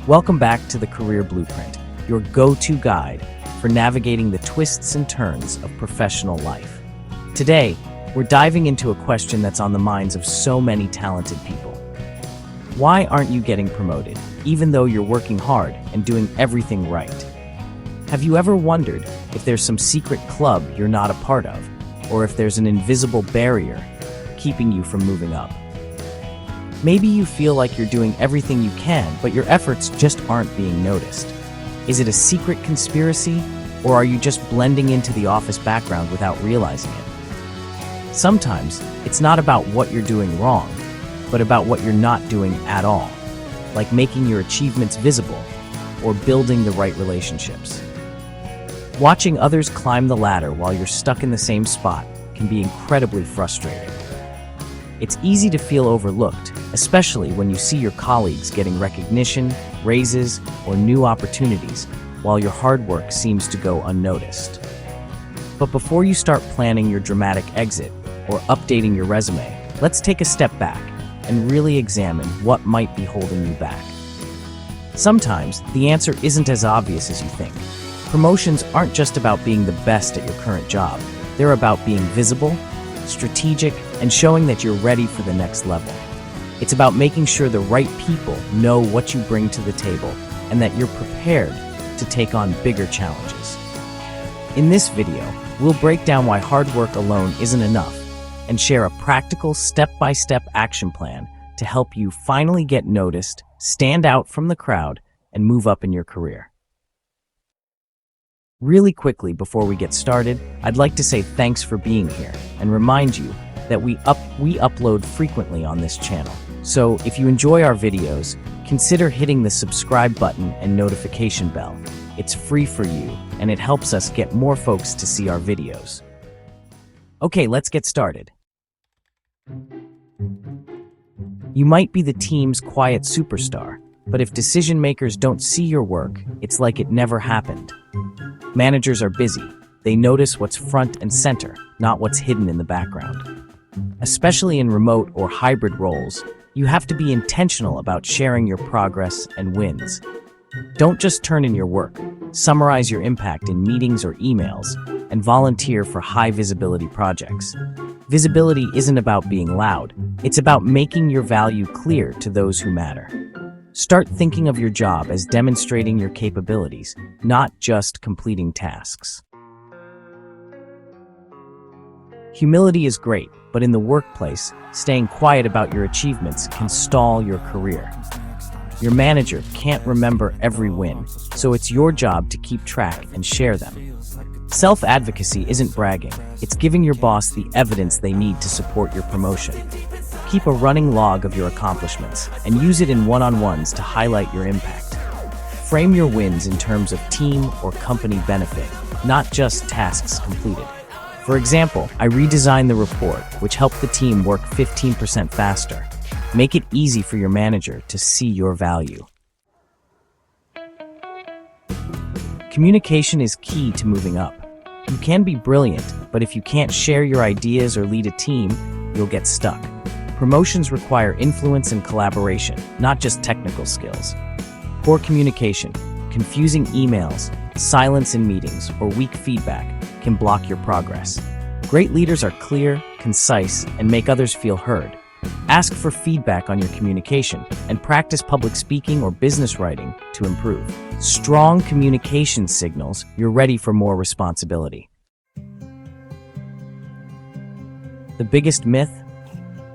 Welcome back to the Career Blueprint, your go-to guide for navigating the twists and turns of professional life. Today, we're diving into a question that's on the minds of so many talented people. Why aren't you getting promoted, even though you're working hard and doing everything right? Have you ever wondered if there's some secret club you're not a part of, or if there's an invisible barrier keeping you from moving up? Maybe you feel like you're doing everything you can, but your efforts just aren't being noticed. Is it a secret conspiracy, or are you just blending into the office background without realizing it? Sometimes, it's not about what you're doing wrong, but about what you're not doing at all, like making your achievements visible or building the right relationships. Watching others climb the ladder while you're stuck in the same spot can be incredibly frustrating. It's easy to feel overlooked, especially when you see your colleagues getting recognition, raises, or new opportunities, while your hard work seems to go unnoticed. But before you start planning your dramatic exit or updating your resume, let's take a step back and really examine what might be holding you back. Sometimes, the answer isn't as obvious as you think. Promotions aren't just about being the best at your current job. They're about being visible, strategic, and showing that you're ready for the next level. It's about making sure the right people know what you bring to the table and that you're prepared to take on bigger challenges. In this video, we'll break down why hard work alone isn't enough and share a practical step-by-step action plan to help you finally get noticed, stand out from the crowd, and move up in your career. Really quickly before we get started, I'd like to say thanks for being here and remind you that we upload frequently on this channel. So if you enjoy our videos, consider hitting the subscribe button and notification bell. It's free for you, and it helps us get more folks to see our videos. Okay, let's get started. You might be the team's quiet superstar, but if decision makers don't see your work, it's like it never happened. Managers are busy. They notice what's front and center, not what's hidden in the background. Especially in remote or hybrid roles, you have to be intentional about sharing your progress and wins. Don't just turn in your work. Summarize your impact in meetings or emails, and volunteer for high-visibility projects. Visibility isn't about being loud. It's about making your value clear to those who matter. Start thinking of your job as demonstrating your capabilities, not just completing tasks. Humility is great, but in the workplace, staying quiet about your achievements can stall your career. Your manager can't remember every win, so it's your job to keep track and share them. Self-advocacy isn't bragging, it's giving your boss the evidence they need to support your promotion. Keep a running log of your accomplishments and use it in one-on-ones to highlight your impact. Frame your wins in terms of team or company benefit, not just tasks completed. For example, I redesigned the report, which helped the team work 15% faster. Make it easy for your manager to see your value. Communication is key to moving up. You can be brilliant, but if you can't share your ideas or lead a team, you'll get stuck. Promotions require influence and collaboration, not just technical skills. Poor communication, confusing emails, silence in meetings, or weak feedback can block your progress. Great leaders are clear, concise, and make others feel heard. Ask for feedback on your communication and practice public speaking or business writing to improve. Strong communication signals you're ready for more responsibility. The biggest myth?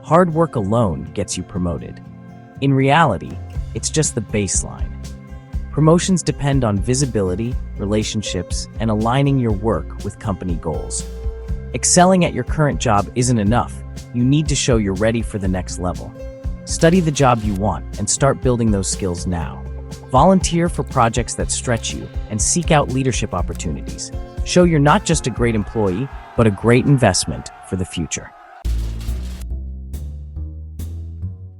Hard work alone gets you promoted. In reality, it's just the baseline. Promotions depend on visibility, relationships, and aligning your work with company goals. Excelling at your current job isn't enough. You need to show you're ready for the next level. Study the job you want and start building those skills now. Volunteer for projects that stretch you and seek out leadership opportunities. Show you're not just a great employee, but a great investment for the future.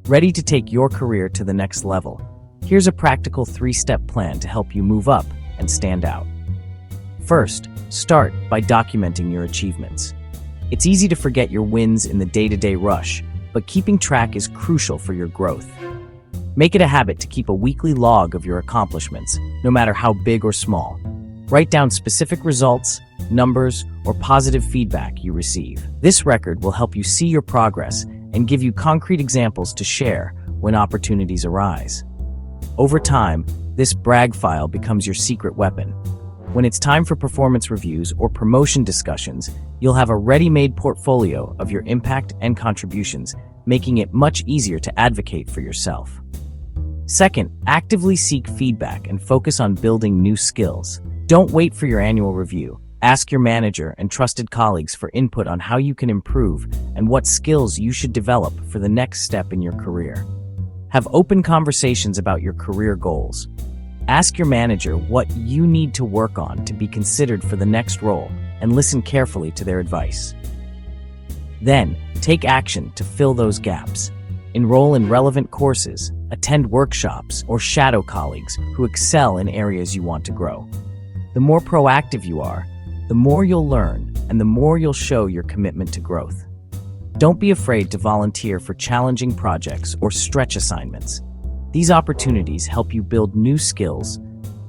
Ready to take your career to the next level? Here's a practical 3-step plan to help you move up and stand out. First, start by documenting your achievements. It's easy to forget your wins in the day-to-day rush, but keeping track is crucial for your growth. Make it a habit to keep a weekly log of your accomplishments, no matter how big or small. Write down specific results, numbers, or positive feedback you receive. This record will help you see your progress and give you concrete examples to share when opportunities arise. Over time, this brag file becomes your secret weapon. When it's time for performance reviews or promotion discussions, you'll have a ready-made portfolio of your impact and contributions, making it much easier to advocate for yourself. Second, actively seek feedback and focus on building new skills. Don't wait for your annual review. Ask your manager and trusted colleagues for input on how you can improve and what skills you should develop for the next step in your career. Have open conversations about your career goals. Ask your manager what you need to work on to be considered for the next role and listen carefully to their advice. Then, take action to fill those gaps. Enroll in relevant courses, attend workshops, or shadow colleagues who excel in areas you want to grow. The more proactive you are, the more you'll learn and the more you'll show your commitment to growth. Don't be afraid to volunteer for challenging projects or stretch assignments. These opportunities help you build new skills,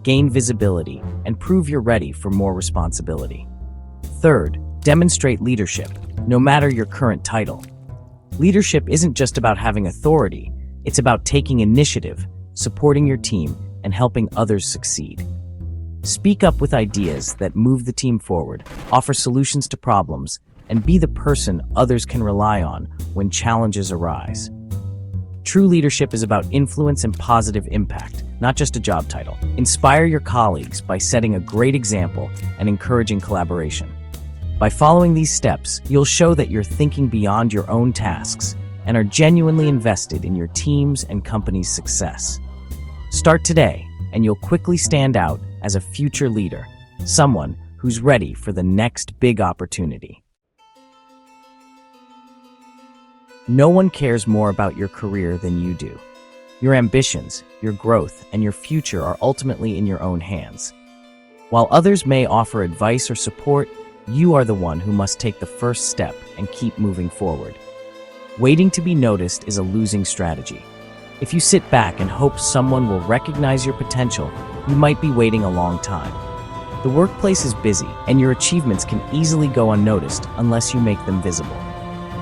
gain visibility, and prove you're ready for more responsibility. Third, demonstrate leadership, no matter your current title. Leadership isn't just about having authority, it's about taking initiative, supporting your team, and helping others succeed. Speak up with ideas that move the team forward, offer solutions to problems, and be the person others can rely on when challenges arise. True leadership is about influence and positive impact, not just a job title. Inspire your colleagues by setting a great example and encouraging collaboration. By following these steps, you'll show that you're thinking beyond your own tasks and are genuinely invested in your team's and company's success. Start today, and you'll quickly stand out as a future leader, someone who's ready for the next big opportunity. No one cares more about your career than you do. Your ambitions, your growth, and your future are ultimately in your own hands. While others may offer advice or support, you are the one who must take the first step and keep moving forward. Waiting to be noticed is a losing strategy. If you sit back and hope someone will recognize your potential, you might be waiting a long time. The workplace is busy, and your achievements can easily go unnoticed unless you make them visible.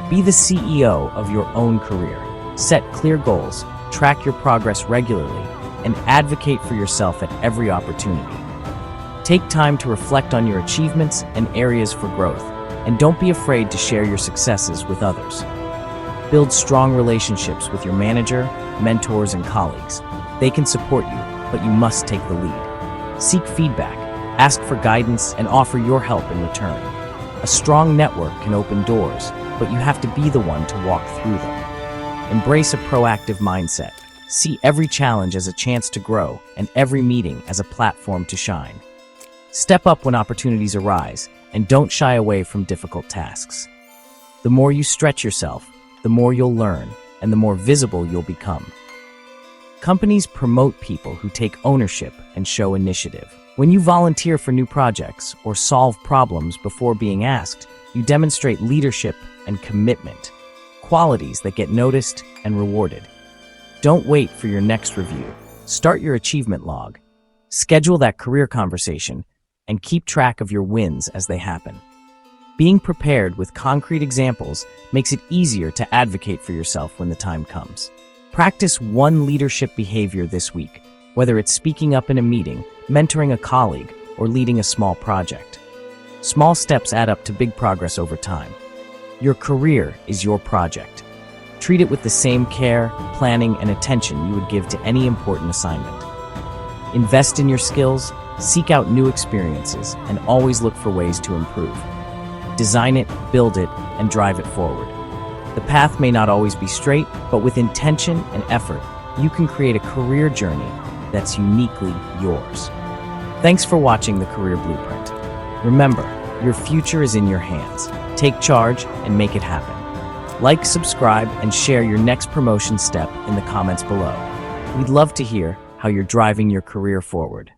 Be the CEO of your own career. Set clear goals, track your progress regularly, and advocate for yourself at every opportunity. Take time to reflect on your achievements and areas for growth, and don't be afraid to share your successes with others. Build strong relationships with your manager, mentors, and colleagues. They can support you, but you must take the lead. Seek feedback, ask for guidance, and offer your help in return. A strong network can open doors, but you have to be the one to walk through them. Embrace a proactive mindset. See every challenge as a chance to grow and every meeting as a platform to shine. Step up when opportunities arise and don't shy away from difficult tasks. The more you stretch yourself, the more you'll learn and the more visible you'll become. Companies promote people who take ownership and show initiative. When you volunteer for new projects or solve problems before being asked, you demonstrate leadership and commitment, qualities that get noticed and rewarded. Don't wait for your next review. Start your achievement log. Schedule that career conversation and keep track of your wins as they happen. Being prepared with concrete examples makes it easier to advocate for yourself when the time comes. Practice one leadership behavior this week, whether it's speaking up in a meeting, mentoring a colleague, or leading a small project. Small steps add up to big progress over time. Your career is your project. Treat it with the same care, planning, and attention you would give to any important assignment. Invest in your skills, seek out new experiences, and always look for ways to improve. Design it, build it, and drive it forward. The path may not always be straight, but with intention and effort, you can create a career journey that's uniquely yours. Thanks for watching The Career Blueprint. Remember, your future is in your hands. Take charge and make it happen. Like, subscribe, and share your next promotion step in the comments below. We'd love to hear how you're driving your career forward.